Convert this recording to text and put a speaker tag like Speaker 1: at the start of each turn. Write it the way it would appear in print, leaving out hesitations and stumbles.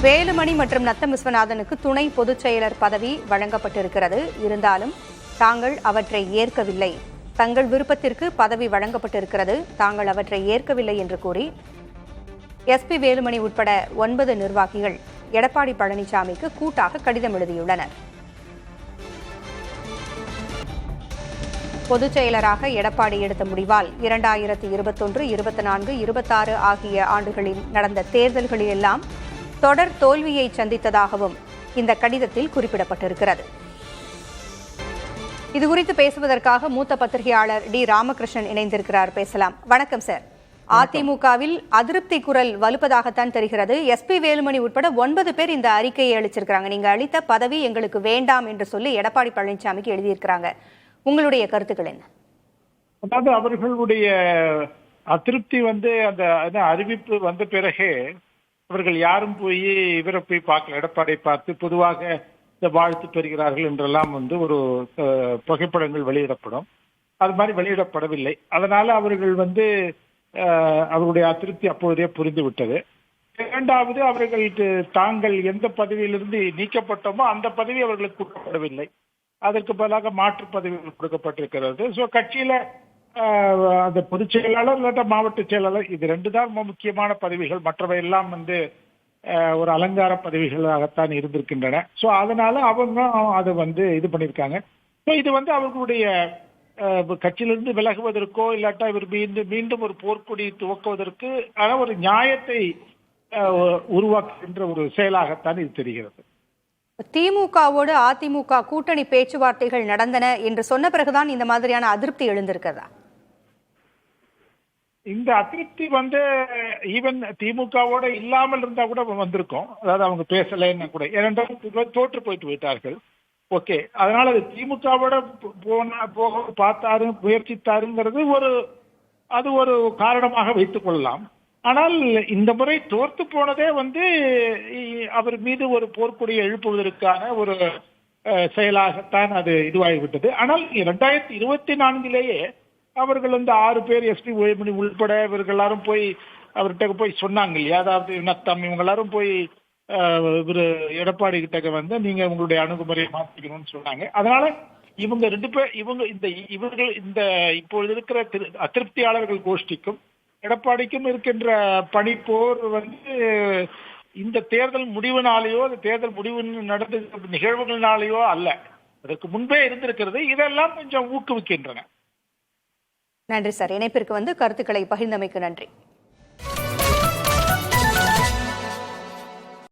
Speaker 1: வேலுமணி மற்றும் நத்தம் விஸ்வநாதனுக்கு துணை பொதுச் செயலர் பதவி வழங்கப்பட்டிருக்கிறது. இருந்தாலும் தாங்கள் அவற்றை ஏற்கவில்லை. தங்கள் விருப்பத்திற்கு பதவி வழங்கப்பட்டிருக்கிறது, தாங்கள் அவற்றை ஏற்கவில்லை என்று கூறி எஸ்பி வேலுமணி உட்பட 9 நிர்வாகிகள் எடப்பாடி பழனிசாமிக்கு கூட்டாக கடிதம் எழுதியுள்ளனர். பொதுச் செயலராக எடப்பாடி எடுத்த முடிவால் 2021, 24, 26 ஆகிய ஆண்டுகளில் நடந்த தேர்தல்களில் எல்லாம் தொடர் தோல்வியை சந்தித்ததாகவும் இந்த கடிதத்தில் குறிப்பிடப்பட்டிருக்கிறது. இதுகுறித்து பேசுவதற்காக மூத்த பத்திரிகையாளர் டி ராமகிருஷ்ணன் இணைந்திருக்கிறார். பேசலாம். வணக்கம் சார். அதிமுகவில் அதிருப்தி குரல் வலுப்பதாகத்தான் தெரிகிறது. எஸ்பி வேலுமணி உட்பட 9 பேர் இந்த அறிக்கையை அளிச்சிருக்கிறாங்க. நீங்க அளித்த பதவி எங்களுக்கு வேண்டாம் என்று சொல்லி எடப்பாடி பழனிசாமிக்கு எழுதியிருக்கிறாங்க. உங்களுடைய கருத்துக்கள் என்ன?
Speaker 2: அதாவது அவர்களுடைய அதிருப்தி அந்த அறிவிப்பு வந்த பிறகு அவர்கள் யாரும் போய் இவரை போய் பார்க்கல. எடப்பாடியை பார்த்து பொதுவாக இந்த வாழ்த்து பெறுகிறார்கள் என்றெல்லாம் ஒரு புகைப்படங்கள் வெளியிடப்படும். அது மாதிரி வெளியிடப்படவில்லை. அதனால அவர்கள் அவருடைய அதிருப்தி அப்பொழுதே புரிந்துவிட்டது. இரண்டாவது, அவர்களுக்கு தாங்கள் எந்த பதவியிலிருந்து நீக்கப்பட்டோமோ அந்த பதவி அவர்களுக்கு கொடுக்கப்படவில்லை. அதற்கு பதிலாக மாற்று பதவிகள் கொடுக்கப்பட்டிருக்கிறது. ஸோ கட்சியில அந்த பொதுச் செயலாளர் இல்லாட்ட மாவட்ட செயலாளர், இது 2 தான் முக்கியமான பதவிகள். மற்றவை எல்லாம் ஒரு அலங்கார பதவிகளாகத்தான் இருந்திருக்கின்றன. ஸோ அதனால அவங்க அதை இது பண்ணியிருக்காங்க. ஸோ இது அவர்களுடைய கட்சியிலிருந்து விலகுவதற்கோ இல்லாட்டா இவர் மீண்டும் ஒரு போர்க்கொடி துவக்குவதற்கு ஒரு நியாயத்தை உருவாக்குகின்ற ஒரு செயலாகத்தான் இது தெரிகிறது.
Speaker 1: திமுகவோடு அதிமுக கூட்டணி பேச்சுவார்த்தைகள் நடந்தன என்று சொன்ன பிறகுதான் இந்த மாதிரியான அதிருப்தி எழுந்திருக்கிறதா?
Speaker 2: இந்த அதிருப்தி ஈவன் திமுகவோட இல்லாமல் இருந்தா கூட வந்திருக்கும். அதாவது அவங்க பேசலைன்னா கூட, இரண்டாவது தோற்று போயிட்டு விட்டார்கள். ஓகே, அதனால அது திமுகவோட போக பார்த்தாரு, முயற்சித்தாருங்கிறது அது ஒரு காரணமாக வைத்துக் கொள்ளலாம். ஆனால் இந்த முறை தோர்த்து போனதே அவர் மீது ஒரு போர்க்கொடியை எழுப்புவதற்கான ஒரு செயலாகத்தான் அது இதுவாகிவிட்டது. ஆனால் 2024 அவர்கள் 6 பேர் எஸ்பி வேலுமணி உள்பட இவர்கள் எல்லாரும் போய் அவர்கிட்ட போய் சொன்னாங்க இல்லையா? அதாவது நத்தம் இவங்க எல்லாரும் போய் இவர் எடப்பாடி கிட்ட நீங்க உங்களுடைய அணுகுமுறையை மாற்றிக்கணும்னு சொன்னாங்க. அதனால இவங்க 2 பேர் இவர்கள் இந்த இப்பொழுது இருக்கிற அதிருப்தியாளர்கள் கோஷ்டிக்கும் எடப்பாடிக்கும் இருக்கின்ற பணிப்போர் இந்த தேர்தல் முடிவினாலேயோ தேர்தல் முடிவு நடந்த நிகழ்வுகளினாலேயோ அல்ல, அதற்கு முன்பே இருந்திருக்கிறது. இதெல்லாம் கொஞ்சம் ஊக்குவிக்கின்றன.
Speaker 1: நன்றி சார். இணைப்பிற்கு கருத்துக்களை பகிர்ந்தமைக்கு நன்றி.